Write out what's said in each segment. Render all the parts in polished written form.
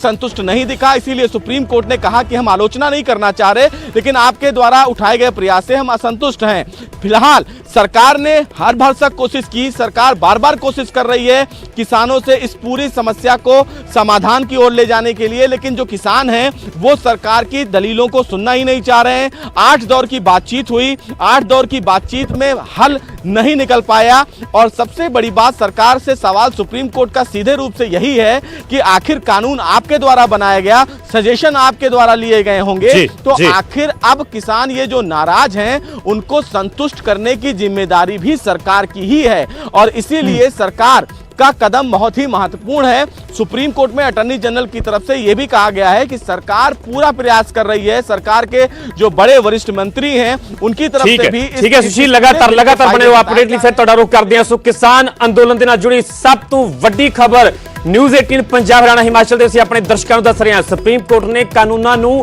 संतुष्ट नहीं दिखा, इसीलिए सुप्रीम कोर्ट ने कहा कि हम आलोचना नहीं करना चाह रहे, लेकिन आपके द्वारा उठाए गए प्रयास से हम असंतुष्ट हैं। फिलहाल सरकार ने हर भरसक कोशिश की, सरकार बार बार कोशिश कर रही है किसानों से इस पूरी समस्या को समाधान की ओर ले जाने के लिए, लेकिन जो किसान हैं वो सरकार की दलीलों को सुनना ही नहीं चाह रहे हैं। 8 दौर की बातचीत हुई, 8 दौर की बातचीत में हल नहीं निकल पाया, और सबसे बड़ी बात, सरकार से सवाल सुप्रीम कोर्ट का सीधे रूप से यही है कि आखिर कानून आपके द्वारा बनाया गया, सजेशन आपके द्वारा लिए गए होंगे, तो आखिर अब किसान ये जो नाराज हैं उनको संतुष्ट करने की जिम्मेदारी भी सरकार की ही है, और इसीलिए सरकार का कदम बहुत ही महत्वपूर्ण है। सुप्रीम कोर्ट में अटॉर्नी जनरल की तरफ से यह भी कहा गया है कि सरकार पूरा प्रयास कर रही है, सरकार के जो बड़े वरिष्ठ मंत्री हैं उनकी तरफ से भी। ठीक है सुशील, लगातार बने हो अपडेट फिर ਤੁਹਾਡਾ रुख कर दिया। सो किसान अंदोलन ਦੇ ਨਾਲ जुड़ी सब तो ਵੱਡੀ खबर न्यूज़ 18 पंजाब हरियाणा हिमाचल ਦੇ ਅਸੀਂ ਆਪਣੇ ਦਰਸ਼ਕਾਂ ਨੂੰ ਦੱਸ ਰਹੇ ਹਾਂ। ਸੁਪਰੀਮ ਕੋਰਟ ਨੇ ਕਾਨੂੰਨਾਂ ਨੂੰ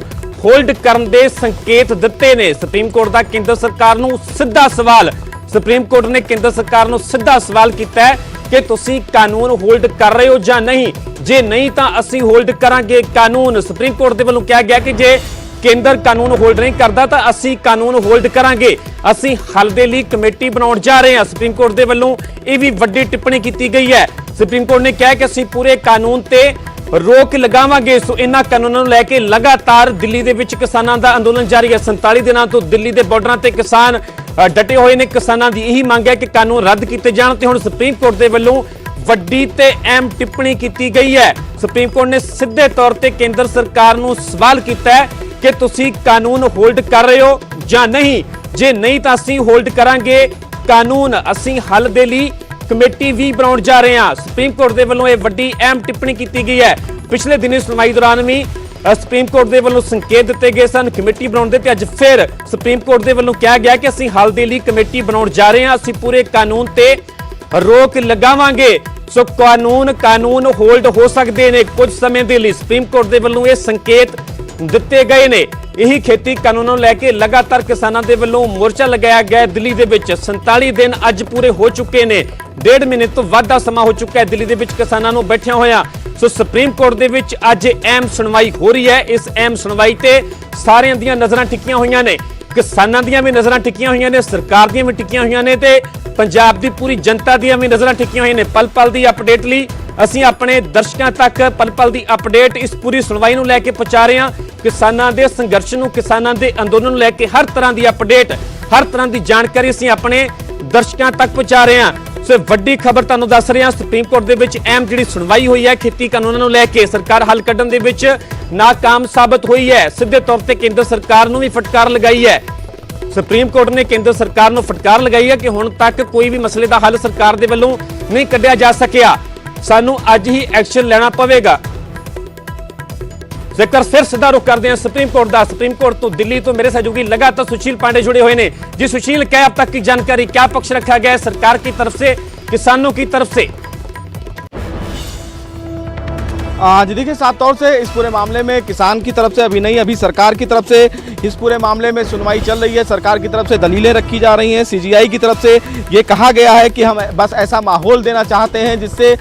ਹੋਲਡ ਕਰਨ ਦੇ ਸੰਕੇਤ ਦਿੱਤੇ ਨੇ। ਸੁਪਰੀਮ ਕੋਰਟ ਦਾ ਕੇਂਦਰ ਸਰਕਾਰ ਨੂੰ ਸਿੱਧਾ ਸਵਾਲ, ਸੁਪਰੀਮ ਕੋਰਟ ਨੇ ਕੇਂਦਰ ਸਰਕਾਰ ਨੂੰ ਸਿੱਧਾ ਸਵਾਲ ਕੀਤਾ ਹੈ कि तुसी कानून होल्ड कर रहे हो या नहीं, जे नहीं तो असी होल्ड करांगे कानून। सुप्रीम कोर्ट दे वल्लों कहा गया कि जे केंद्र कानून होल्ड नहीं करता तो असी कानून होल्ड करांगे, असी हल दे लई कमेटी बनाउण जा रहे हैं। सुप्रीम कोर्ट दे वल्लों यह भी वड्डी टिप्पणी की गई है। सुप्रीम कोर्ट ने कहा कि असी पूरे कानून ते रोक लगावांगे। सो इन्हां कानूनां नूं लैके लगातार दिल्ली दे विच किसानां दा अंदोलन जारी है। 47 दिनां तो दिल्ली दे बॉर्डरां ते किसान डटे हुए ने। किसानां दी यही मंग है कि कानून रद्द किए जाण ते हुण सुप्रीम कोर्ट दे वल्लों वड्डी ते अहम टिप्पणी की गई है। सुप्रीम कोर्ट ने सीधे तौर ते केंद्र सरकार नूं सवाल किया है कि तुसी कानून होल्ड कर रहे हो या नहीं, जे नहीं तो असीं होल्ड करांगे कानून, असीं हल दे लई कमेटी भी बनाउण जा रहे हैं। सुप्रीम कोर्ट दे वल्लों यह वड्डी अहम टिप्पणी की गई है। पिछले दिनी सुनवाई दौरान भी सुप्रीम कोर्ट दे वल्लों संकेत दिते गए सन कमेटी बनाउण दे, ते अज फिर सुप्रीम कोर्ट दे वल्लों कहा गया कि असीं हल दे लई कमेटी बनाउण जा रहे हैं, असीं पूरे कानून ते रोक लगावांगे। सो कानून होल्ड हो सकते हैं कुछ समय के लिए। सुप्रीम कोर्ट दे वल्लों यह संकेत दिते गए ने। यही खेती कानूनों लैके लगातार किसानों के वल्लों मोर्चा लगाया गया दिल्ली दे विच। 47 दिन अज पूरे हो चुके ने, 1.5 महीने तो वध दा समा हो चुका है दिल्ली दे विच किसानों नूं बैठिया होया। सो सुप्रीम कोर्ट दे विच अज अहम सुनवाई हो रही है। इस अहम सुनवाई ते सारियां दियां नज़रां टिकियां होईयां ने, किसानां दियां भी नज़रां टिकियां होईयां ने, सरकार दियां भी टिकियां होईयां ने, ते पंजाब दी पूरी जनता दियां भी नज़रां टिकियां होईयां ने। पल पल दी अपडेट लई असीं अपने दर्शकों तक पल पल दी अपडेट इस पूरी सुनवाई नूं लैके पहुंचा रहे हैं। किसानां दे संघर्ष नूं, किसानां दे अंदोलन नूं लैके हर तरह की अपडेट, हर तरह की जानकारी असीं अपने दर्शकों तक पहुंचा रहे हैं। सो वड्डी खबर तुहानूं दस रहे हैं, सुप्रीम कोर्ट दे विच अहम जिहड़ी सुनवाई हुई है खेती कानूनां नूं लैके सरकार हल कड्ढण दे विच नाकाम साबित हुई है। सीधे तौर पर केंद्र सरकार नूं भी फटकार लगाई है। सुप्रीम कोर्ट ने केंद्र सरकार नूं फटकार लगाई है कि हुण तक कोई भी मसले का हल सरकार दे वल्लों नहीं कढ़िया जा सकिया, सानू अज ही एक्शन लेना पवेगा। जेकर फिर सीधा रुख करते हैं सुप्रीम कोर्ट का। सुप्रीम कोर्ट तो दिल्ली तो मेरे सहयोगी लगातार सुशील पांडे जुड़े हुए हैं। जी सुशील, क्या अब तक की जानकारी, क्या पक्ष रखा गया है सरकार की तरफ से, किसानों की तरफ से? जी देखिए, साफ तौर से इस पूरे मामले में किसान की तरफ से अभी नहीं, अभी सरकार की तरफ से इस पूरे मामले में सुनवाई चल रही है। सरकार की तरफ से दलीलें रखी जा रही हैं। सीजीआई की तरफ से ये कहा गया है कि हम बस ऐसा माहौल देना चाहते हैं जिससे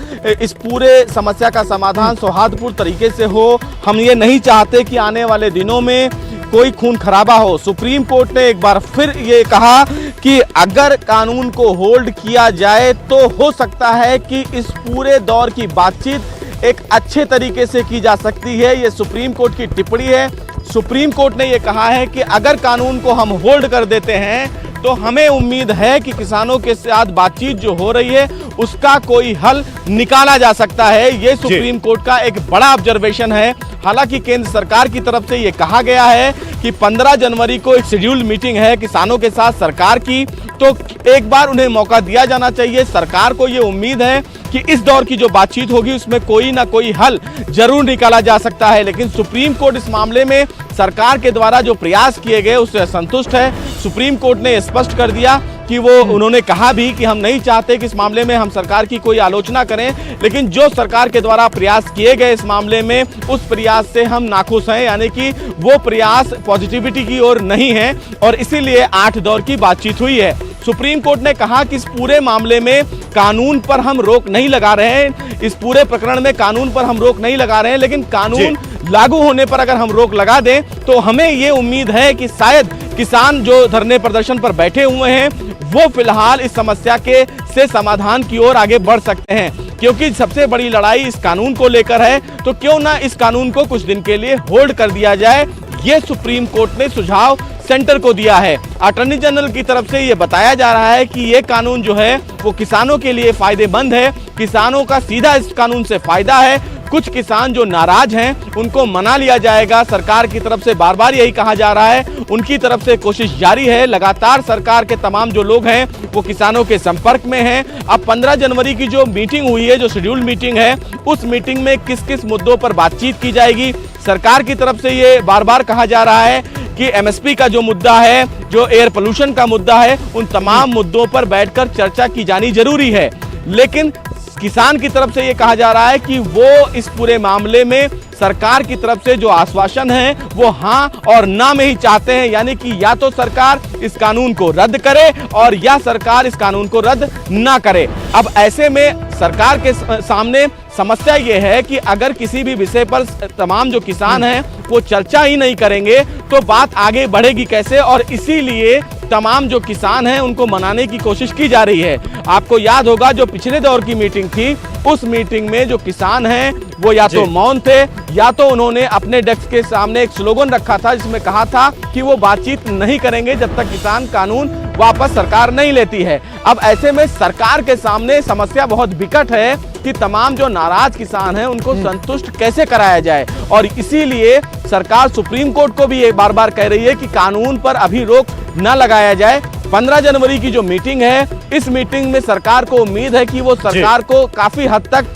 इस पूरे समस्या का समाधान सौहार्दपूर्ण तरीके से हो। हम ये नहीं चाहते कि आने वाले दिनों में कोई खून खराबा हो। सुप्रीम कोर्ट ने एक बार फिर ये कहा कि अगर कानून को होल्ड किया जाए तो हो सकता है कि इस पूरे दौर की बातचीत एक अच्छे तरीके से की जा सकती है। ये सुप्रीम कोर्ट की टिप्पणी है। सुप्रीम कोर्ट ने ये कहा है कि अगर कानून को हम होल्ड कर देते हैं तो हमें उम्मीद है कि किसानों के साथ बातचीत जो हो रही है उसका कोई हल निकाला जा सकता है। ये सुप्रीम कोर्ट का एक बड़ा ऑब्जर्वेशन है। हालांकि केंद्र सरकार की तरफ से ये कहा गया है कि 15 जनवरी को एक शेड्यूल्ड मीटिंग है किसानों के साथ सरकार की, तो एक बार उन्हें मौका दिया जाना चाहिए। सरकार को ये उम्मीद है कि इस दौर की जो बातचीत होगी उसमें कोई ना कोई हल जरूर निकाला जा सकता है। लेकिन सुप्रीम कोर्ट इस मामले में सरकार के द्वारा जो प्रयास किए गए उससे असंतुष्ट है। सुप्रीम कोर्ट ने स्पष्ट कर दिया कि उन्होंने कहा भी कि हम नहीं चाहते कि इस मामले में हम सरकार की कोई आलोचना करें, लेकिन जो सरकार के द्वारा प्रयास किए गए इस मामले में उस प्रयास से हम नाखुश हैं, यानी कि वो प्रयास पॉजिटिविटी की ओर नहीं है, और इसीलिए 8 दौर की बातचीत हुई है। सुप्रीम कोर्ट ने कहा कि इस पूरे मामले में कानून पर हम रोक नहीं लगा रहे हैं, इस पूरे प्रकरण में कानून पर हम रोक नहीं लगा रहे हैं, लेकिन कानून लागू होने पर अगर हम रोक लगा दें तो हमें ये उम्मीद है कि शायद किसान जो धरने प्रदर्शन पर बैठे हुए हैं वो फिलहाल इस समस्या के से समाधान की ओर आगे बढ़ सकते हैं, क्योंकि सबसे बड़ी लड़ाई इस कानून को लेकर है। तो क्यों ना इस कानून को कुछ दिन के लिए होल्ड कर दिया जाए, ये सुप्रीम कोर्ट ने सुझाव सेंटर को दिया है। अटॉर्नी जनरल की तरफ से ये बताया जा रहा है कि ये कानून जो है वो किसानों के लिए फायदेमंद है, किसानों का सीधा इस कानून से फायदा है। कुछ किसान जो नाराज हैं उनको मना लिया जाएगा, सरकार की तरफ से बार बार यही कहा जा रहा है, उनकी तरफ से कोशिश जारी है। लगातार सरकार के तमाम जो लोग हैं वो किसानों के संपर्क में हैं। अब 15 जनवरी की जो मीटिंग हुई है, जो शेड्यूल्ड मीटिंग है, उस मीटिंग में किस किस मुद्दों पर बातचीत की जाएगी। सरकार की तरफ से ये बार बार कहा जा रहा है कि एमएसपी का जो मुद्दा है, जो एयर पोल्यूशन का मुद्दा है, उन तमाम मुद्दों पर बैठकर चर्चा की जानी जरूरी है। लेकिन किसान की तरफ से यह कहा जा रहा है कि वो इस पूरे मामले में सरकार की तरफ से जो आश्वासन है वो हां और ना में ही चाहते हैं, यानी कि या तो सरकार इस कानून को रद्द करे और या सरकार इस कानून को रद्द ना करे। अब ऐसे में सरकार के सामने समस्या ये है कि अगर किसी भी विषय पर तमाम जो किसान हैं वो चर्चा ही नहीं करेंगे तो बात आगे बढ़ेगी कैसे, और इसीलिए तमाम जो किसान हैं उनको मनाने की कोशिश की जा रही है। आपको याद होगा जो पिछले दौर की मीटिंग थी, उस मीटिंग में जो किसान हैं वो या तो मौन थे या तो उन्होंने अपने डेस्क के सामने एक स्लोगन रखा था जिसमें कहा था कि वो बातचीत नहीं करेंगे जब तक किसान कानून वापस सरकार नहीं लेती है। अब ऐसे में सरकार के सामने समस्या बहुत विकट है कि तमाम जो नाराज किसान हैं उनको संतुष्ट कैसे कराया जाए, और इसीलिए सरकार सुप्रीम कोर्ट को भी ये बार बार कह रही है कि कानून पर अभी रोक न लगाया जाए। 15 जनवरी की जो मीटिंग है, इस मीटिंग में सरकार को उम्मीद है कि वो सरकार को काफी हद तक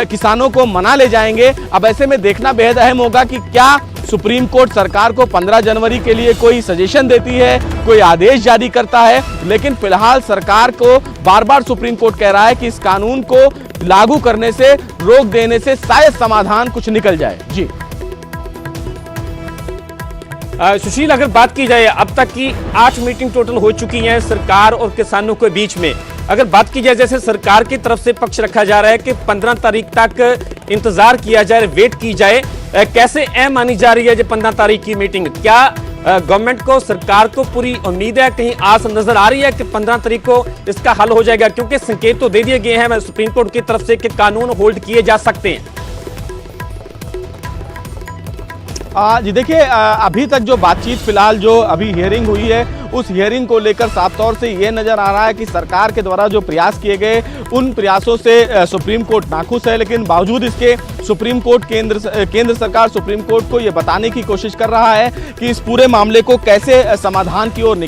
किसानों को मना ले जाएंगे। अब ऐसे में देखना बेहद अहम होगा कि क्या सुप्रीम कोर्ट सरकार को 15 जनवरी के लिए कोई सजेशन देती है, कोई आदेश जारी करता है। लेकिन फिलहाल सरकार को बार बार सुप्रीम कोर्ट कह रहा है कि इस कानून को लागू करने से, रोक देने से शायद समाधान कुछ निकल जाए। जी सुशील, अगर बात की जाए अब तक की 8 मीटिंग टोटल हो चुकी हैं सरकार और किसानों के बीच में। अगर बात की जाए जैसे सरकार की तरफ से पक्ष रखा जा रहा है कि 15 तारीख तक इंतजार किया जाए, वेट की जाए, कैसे अहम मानी जा रही है जो 15 तारीख की मीटिंग? क्या गवर्नमेंट को, सरकार को पूरी उम्मीद है, कहीं आस नजर आ रही है कि 15 तारीख को इसका हल हो जाएगा? क्योंकि संकेत तो दे दिए गए हैं सुप्रीम कोर्ट की तरफ से कि कानून होल्ड किए जा सकते हैं। जी देखिए, अभी तक जो बातचीत फिलहाल जो अभी हियरिंग हुई है, उस हियरिंग को लेकर साफ तौर से ये नजर आ रहा है कि सरकार के द्वारा जो प्रयास किए गए उन प्रयासों से सुप्रीम कोर्ट नाखुश है। लेकिन बावजूद इसके सुप्रीम कोर्ट केंद्र सरकार सुप्रीम कोर्ट को ये बताने की कोशिश कर रहा है कि इस पूरे मामले को कैसे समाधान की ओर निकाल